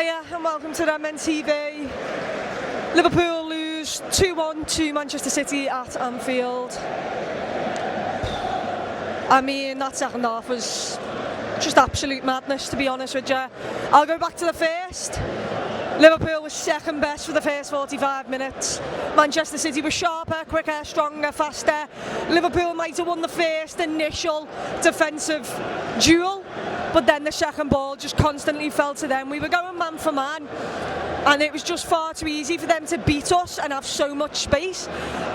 Hiya and welcome to the MNTV. Liverpool lose 2-1 to Manchester City at Anfield. I mean, that second half was just absolute madness, to be honest with you. I'll go back to the first. Liverpool was second best for the first 45 minutes. Manchester City was sharper, quicker, stronger, faster. Liverpool might have won the first initial defensive duel, but then the second ball just constantly fell to them. We were going man for man, and it was just far too easy for them to beat us and have so much space.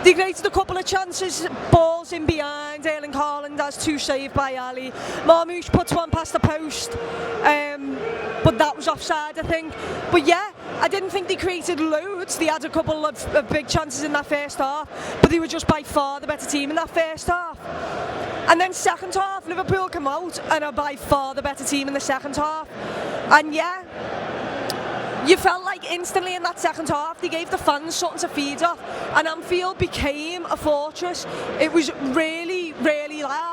They created a couple of chances, balls in behind. Erling Haaland has two saved by Ali. Marmoush puts one past the post, but that was offside, I think. But yeah, I didn't think they created loads. They had a couple of big chances in that first half, but they were just by far the better team in that first half. And then second half, Liverpool come out and are by far the better team in the second half. And yeah, you felt like instantly in that second half they gave the fans something to feed off, and Anfield became a fortress. It was really, really loud.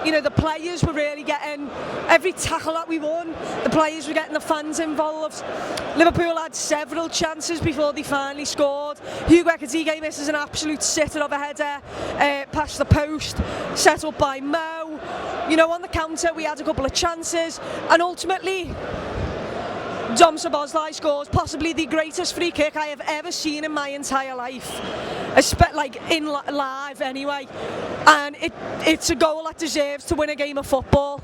You know, the players were really getting every tackle that we won. The players were getting the fans involved. Liverpool had several chances before they finally scored. Hugo Ekitike misses an absolute sitter of a header past the post, set up by Mo. You know, on the counter we had a couple of chances, and ultimately Dom Szoboszlai scores possibly the greatest free kick I have ever seen in my entire life, like in live anyway, and it's a goal that deserves to win a game of football.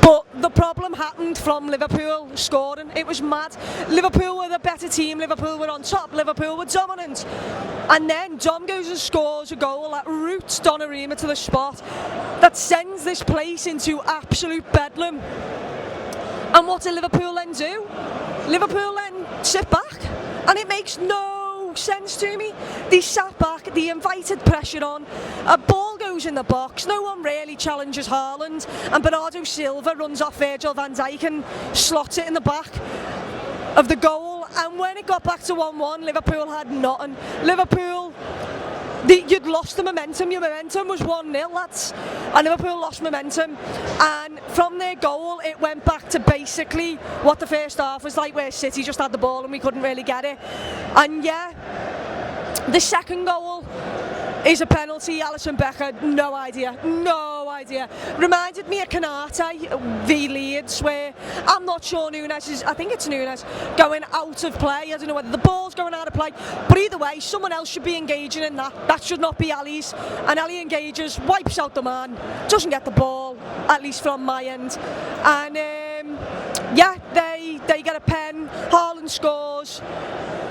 But the problem happened from Liverpool scoring. It was mad. Liverpool were the better team, Liverpool were on top, Liverpool were dominant, and then Dom goes and scores a goal that roots Donnarumma to the spot, that sends this place into absolute bedlam. And what did Liverpool then do? Liverpool then sit back, and it makes no sense to me. They sat back, they invited pressure on, a ball goes in the box, no one really challenges Haaland, and Bernardo Silva runs off Virgil van Dijk and slots it in the back of the goal. And when it got back to 1-1, Liverpool had nothing. You'd lost the momentum. Your momentum was 1-0, lads, and Liverpool lost momentum. And from their goal, it went back to basically what the first half was like, where City just had the ball and we couldn't really get it. And yeah, the second goal is a penalty. Alisson Becker, no idea. Reminded me of Canate v Leeds, where I'm not sure I think it's Nunes, going out of play. I don't know whether the ball's going out of play, but either way, someone else should be engaging in that. That should not be Ali's. And Ali engages, wipes out the man, doesn't get the ball, at least from my end. And yeah, they get a pen, Haaland scores,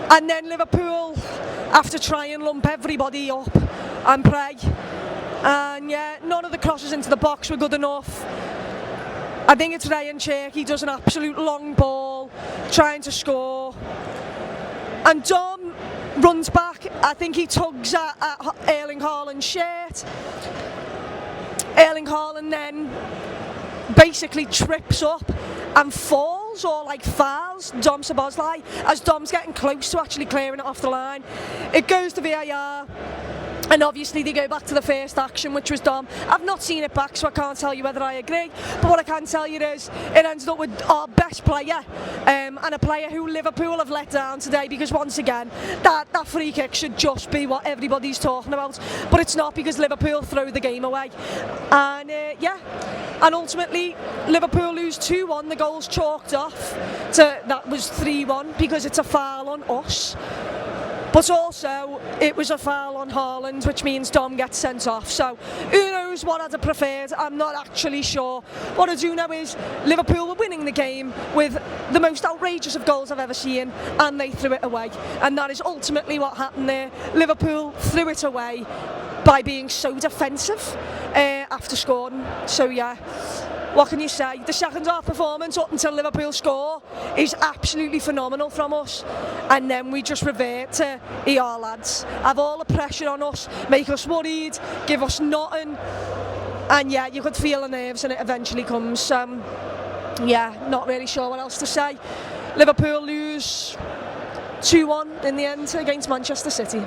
and then Liverpool have to try and lump everybody up and pray. And yeah, none of the crosses into the box were good enough. I think it's Ryan Cherky does an absolute long ball trying to score, and Dom runs back. I think he tugs at Erling Haaland's shirt. Erling Haaland then basically trips up and falls, or like fouls Dom Szoboszlai as Dom's getting close to actually clearing it off the line. It goes to VAR, and obviously they go back to the first action, which was Dom. I've not seen it back, so I can't tell you whether I agree, but what I can tell you is it ended up with our best player, and a player who Liverpool have let down today, because once again that free kick should just be what everybody's talking about, but it's not, because Liverpool throw the game away. And yeah, and ultimately Liverpool lose 2-1. The goal's chalked off to that was 3-1 because it's a foul on us. But also, it was a foul on Haaland, which means Dom gets sent off. So, who knows what I'd have preferred? I'm not actually sure. What I do know is Liverpool were winning the game with the most outrageous of goals I've ever seen, and they threw it away. And that is ultimately what happened there. Liverpool threw it away by being so defensive after scoring. So yeah, what can you say? The second half performance up until Liverpool score is absolutely phenomenal from us, and then we just revert to lads, have all the pressure on us, make us worried, give us nothing, and yeah, you could feel the nerves, and it eventually comes. Yeah, not really sure what else to say. Liverpool lose 2-1 in the end against Manchester City.